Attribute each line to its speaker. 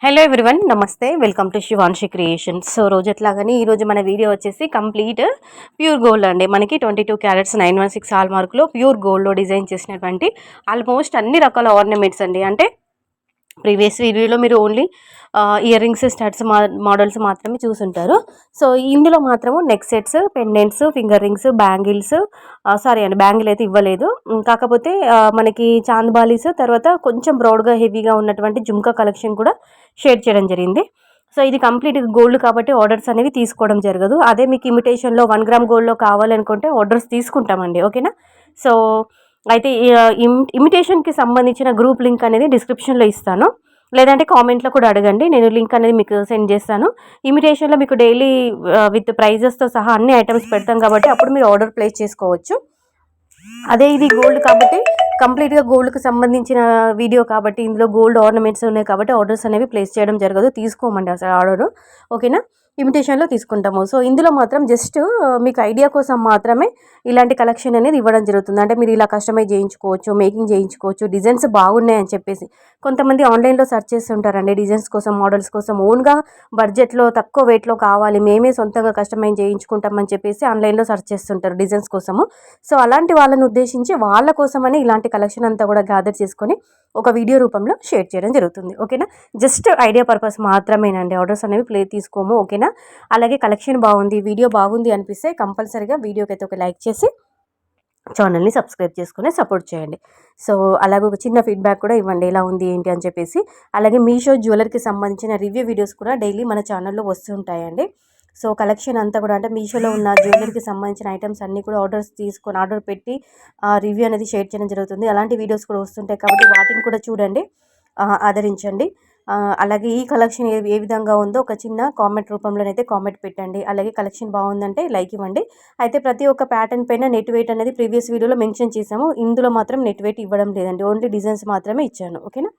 Speaker 1: Hello everyone, నమస్తే. Welcome to Shivanshi creations. So రోజు ఎట్లాగానే ఈరోజు మన వీడియో వచ్చేసి కంప్లీట్ ప్యూర్ గోల్డ్ అండి. మనకి 22 క్యారెట్స్ 916 హాల్ మార్కులో ప్యూర్ గోల్డ్లో డిజైన్ చేసినటువంటి ఆల్మోస్ట్ అన్ని రకాల ఆర్నమెంట్స్ అండి. అంటే ప్రీవియస్ వీడియోలో మీరు only ear rings studs models మాత్రమే చూసుంటారు. సో ఇందులో మాత్రము neck sets, pendants, finger rings, bangles, sorry అండి బ్యాంగిల్ అయితే ఇవ్వలేదు. కాకపోతే మనకి చాంద్ బాలీస్, తర్వాత కొంచెం బ్రౌడ్గా హెవీగా ఉన్నటువంటి జుమ్కా కలెక్షన్ కూడా షేర్ చేయడం జరిగింది. సో ఇది కంప్లీట్ గోల్డ్ కాబట్టి ఆర్డర్స్ అనేవి తీసుకోవడం జరగదు. అదే మీకు ఇమిటేషన్లో 1 గ్రామ్ గోల్డ్లో కావాలనుకుంటే ఆర్డర్స్ తీసుకుంటామండి, ఓకేనా. సో అయితే ఇమిటేషన్కి సంబంధించిన గ్రూప్ లింక్ అనేది డిస్క్రిప్షన్లో ఇస్తాను, లేదంటే కామెంట్లో కూడా అడగండి, నేను లింక్ అనేది మీకు సెండ్ చేస్తాను. ఇమిటేషన్లో మీకు డైలీ విత్ ప్రైజెస్తో సహా అన్ని ఐటమ్స్ పెడతాం కాబట్టి అప్పుడు మీరు ఆర్డర్ ప్లేస్ చేసుకోవచ్చు. అదే ఇది గోల్డ్ కాబట్టి కంప్లీట్గా గోల్డ్కి సంబంధించిన వీడియో కాబట్టి ఇందులో గోల్డ్ ఆర్నమెంట్స్ ఉన్నాయి కాబట్టి ఆర్డర్స్ అనేవి ప్లేస్ చేయడం జరగదు, తీసుకోమండి అసలు ఆర్డరు, ఓకేనా. ఇమిటేషన్లో తీసుకుంటాము. సో ఇందులో మాత్రం జస్ట్ మీకు ఐడియా కోసం మాత్రమే ఇలాంటి కలెక్షన్ అనేది ఇవ్వడం జరుగుతుంది. అంటే మీరు ఇలా కస్టమైజ్ చేయించుకోవచ్చు, మేకింగ్ చేయించుకోవచ్చు, డిజైన్స్ బాగున్నాయని చెప్పేసి. కొంతమంది ఆన్లైన్లో సెర్చ్ చేస్తుంటారండి డిజైన్స్ కోసం, మోడల్స్ కోసం. ఓన్గా బడ్జెట్లో తక్కువ వెయిట్లో కావాలి, మేమే సొంతంగా కస్టమైజ్ చేయించుకుంటామని చెప్పేసి ఆన్లైన్లో సెర్చ్ చేస్తుంటారు డిజైన్స్ కోసము. సో అలాంటి వాళ్ళని ఉద్దేశించి వాళ్ళ కోసమని ఇలాంటి కలెక్షన్ అంతా కూడా గ్యాదర్ చేసుకొని ఒక వీడియో రూపంలో షేర్ చేయడం జరుగుతుంది, ఓకేనా. జస్ట్ ఐడియా పర్పస్ మాత్రమేనండి, ఆర్డర్స్ అనేవి తీసుకోము, ఓకేనా. అలాగే కలెక్షన్ బాగుంది, వీడియో బాగుంది అనిపిస్తే కంపల్సరీగా వీడియోకి అయితే ఒక లైక్ చేసి ఛానల్ని సబ్స్క్రైబ్ చేసుకుని సపోర్ట్ చేయండి. సో అలాగే ఒక చిన్న ఫీడ్బ్యాక్ కూడా ఇవ్వండి, ఎలా ఉంది ఏంటి అని చెప్పేసి. అలాగే మీషో జ్యువెలర్కి సంబంధించిన రివ్యూ వీడియోస్ కూడా డైలీ మన ఛానల్లో వస్తుంటాయండి. సో కలెక్షన్ అంతా కూడా అంటే మీషోలో ఉన్న జ్యువెలరీకి సంబంధించిన ఐటమ్స్ అన్నీ కూడా ఆర్డర్ పెట్టి రివ్యూ అనేది షేర్ చేయడం జరుగుతుంది. అలాంటి వీడియోస్ కూడా వస్తుంటాయి కాబట్టి వాటిని కూడా చూడండి, ఆదరించండి. అలాగే ఈ కలెక్షన్ ఏ విధంగా ఉందో ఒక చిన్న కామెంట్ రూపంలోనైతే కామెంట్ పెట్టండి. అలాగే కలెక్షన్ బాగుందంటే లైక్ ఇవ్వండి. అయితే ప్రతి ఒక్క ప్యాటర్న్ పైన నెట్ వెయిట్ అనేది ప్రీవియస్ వీడియోలో మెన్షన్ చేసాము, ఇందులో మాత్రం నెట్ వెయిట్ ఇవ్వడం లేదండి, ఓన్లీ డిజైన్స్ మాత్రమే ఇచ్చాను, ఓకేనా.